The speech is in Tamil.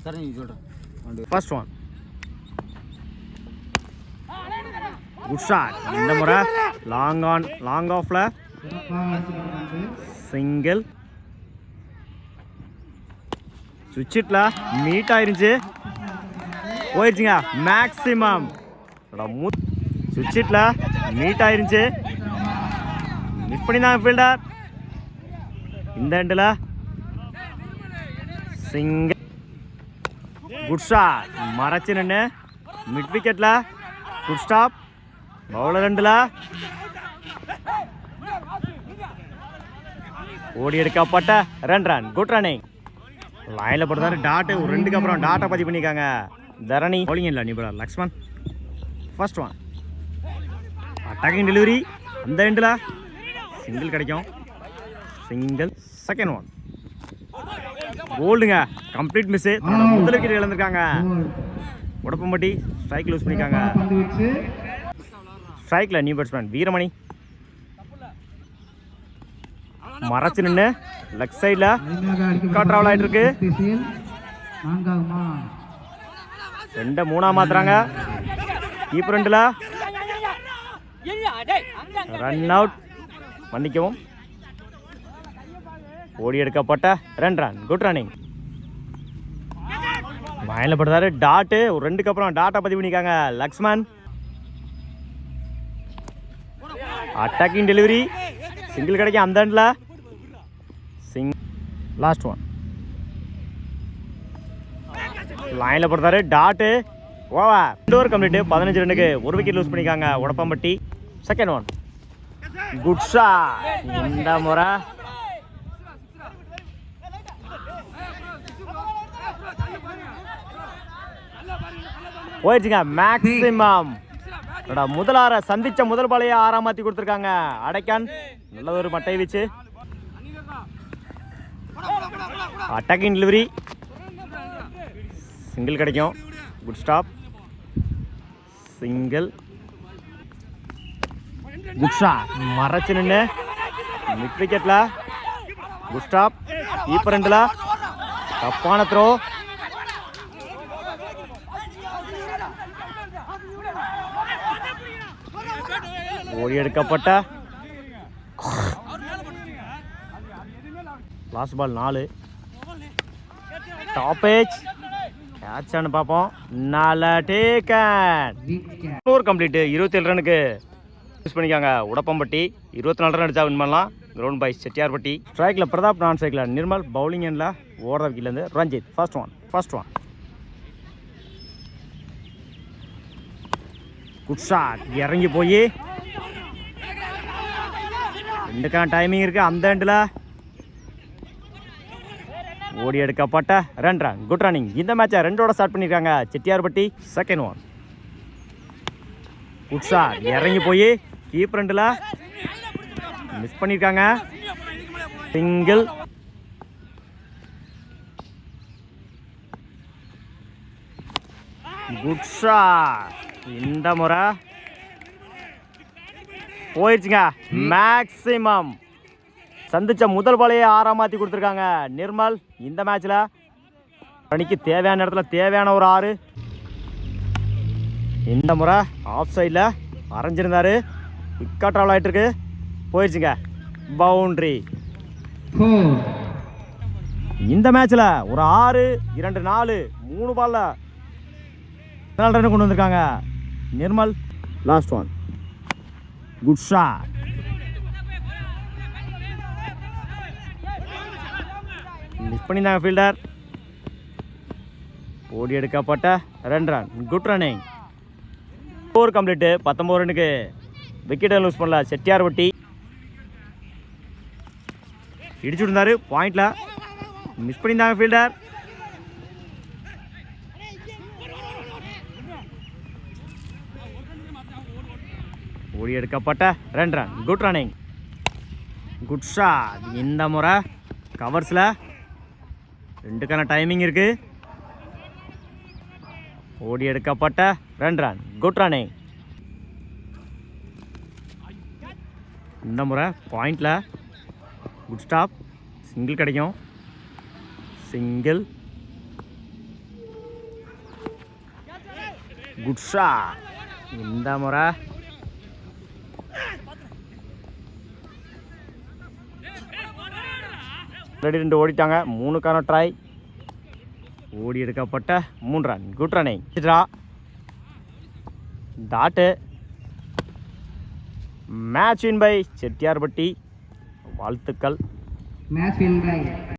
சரி நீ சொல்கிறேன். First one good shot. இந்த முறை லாங் ஆஃப்ல சிங்கிள். சுவிட்சிட்ல மீட் ஆயிருந்துச்சு, போயிருச்சுங்க மேக்ஸிமம். சுவிட்சிட்ல மீட் ஆயிருந்துச்சு, மிஸ் பண்ணிதான் ஃபீல்டர். இந்த எண்டில் சிங்கிள். Good shot. மறைச்சு நின்று மிட் விக்கெட்ல குட் ஸ்டாப். பவுலர் ரெண்டில் ஓடி எடுக்கப்பட்ட 2 ரன். Good running. லைனில் போடுறாரு டாட்டு. ஒரு 2க்கு அப்புறம் டாட்டை பதிவு பண்ணியிருக்காங்க தரணி. பவுலிங் இல்லை நிபுணர் Lakshman. First one attacking delivery. அந்த எண்டில் சிங்கிள் கிடைக்கும். சிங்கிள். செகண்ட் ஒன் போல்டுங்க, கம்ப்ளீட் மிஸ். முதல் விக்கெட் இழந்திருக்காங்க. உடப்பம்பட்டி ஸ்ட்ரைக் லூஸ் பண்ணியிருக்காங்க. ஸ்ட்ரைக்கில் நியூ பேட்ஸ்மேன் வீரமணி. மறைச்சு நின்று லெக் சைடில் ட்ராவல் ஆகிட்டு இருக்கு. 2-3 மாத்துறாங்க. கீப்பர் ரெண்டில் ரன் அவுட். மன்னிக்கவும். ஓடி எடுக்கப்பட்ட 2 ரன். Good running. மயில படுறாரு டாட்டு. ஒரு 2க்கு அப்புறம் டாட்டை பதிவு பண்ணிக்காங்க லக்ஷ்மன். Attacking delivery. சிங்கிள் கிடைக்கும் அந்த எண்டில். லாஸ்ட் ஒன் லைனில் போடுறாரு டாட்டு. ஓவர். 2 over complete. 15 ரன்னுக்கு 1 விக்கெட் லூஸ் பண்ணிக்காங்க Udappampatti. Second one good shot. இந்த முறை போயிடுச்சுங்க மேக்ஸிமம். முதல் ஆற சந்திச்ச முதல் பாலையை 6 மாற்றி கொடுத்துருக்காங்க அடைக்கான். நல்ல ஒரு மட்டை வீச்சு. Attacking delivery. சிங்கிள் கிடைக்கும். Good stop. Single. Good shot. மறைச்சு நின்று மிட் விக்கெட்ல குட் ஸ்டாப். கீப்பர் ரெண்டில் தப்பான த்ரோ. ஓடி எடுக்கப்பட்ட லாஸ்ட் பால் 4. டாப் ஏஜ் கேட்சான்னு பார்ப்போம். நல்ல டேக்கன். Over complete. 27 ரனுக்கு யூஸ் பண்ணிக்காங்க உடப்பம்பட்டி. 24 ரன் அடிச்சா வின் பண்ணலாம். Ground by Chettiyarpatti. ஸ்ட்ரைக்கில் பிரதாப், நான் ஸ்ட்ரைக்கில் நிர்மல். பவுலிங் எண்டில் ஓடுற விக்கெட்லேருந்து Ranjith. First one good shot. இறங்கி போய் 2க்கான டைமிங் இருக்குது அந்த எண்டில். ஓடி எடுக்கப்பட்ட 2 ரன். Good running. இந்த மேட்சை 2ஓட ஸ்டார்ட் பண்ணியிருக்காங்க Chettiarpatti. Second one good shot. இறங்கி போய் கீப்பர் ரெண்டில் மிஸ் பண்ணியிருக்காங்க. சிங்கிள். Good shot. இந்த முறை போயிடுச்சுங்க மேக்ஸிமம். சந்திச்ச முதல் பாலையை 6 மாற்றி கொடுத்துருக்காங்க நிர்மல். இந்த மேட்ச்சில் அணிக்கு தேவையான இடத்துல தேவையான ஒரு 6. இந்த முறை ஆஃப் சைடில் அரைஞ்சிருந்தாரு. குயிக்காக ட்ராவல் ஆகிட்டு இருக்கு. போயிடுச்சுங்க பவுண்ட்ரி. இந்த மேட்ச்சில் ஒரு 6, 2, 4, 3 பாலில் 4 ரன் கொண்டு வந்திருக்காங்க Nirmal. Last one good shot. Miss பண்ணியிருந்தாங்க ஃபீல்டர். ஓடி எடுக்கப்பட்ட 2 run. Good running. Over complete. 19 ரனுக்கு விக்கெட்டை லூஸ் பண்ணல செட்டியார்பட்டி. இடிச்சு இருந்தாரு பாயிண்ட்ல. மிஸ் பண்ணியிருந்தாங்க ஃபீல்டர். ஓடி எடுக்கப்பட்ட 2 run. Good running. Good shot. இந்த முறை கவர்ஸில் 2க்கான டைமிங் இருக்கு. ஓடி எடுக்கப்பட்ட 2 ரன். Good running. இந்த முறை பாயிண்ட்ல குட் ஸ்டாப். சிங்கிள் கிடைக்கும். சிங்கிள். Good shot. இந்த முறை ரெடி 2 ஓடிட்டாங்க. 3க்கான ட்ரை. ஓடி எடுக்கப்பட்ட 3 run. Good running. Dot. Match win by Chettiyarpatti. வாழ்த்துக்கள். Match win by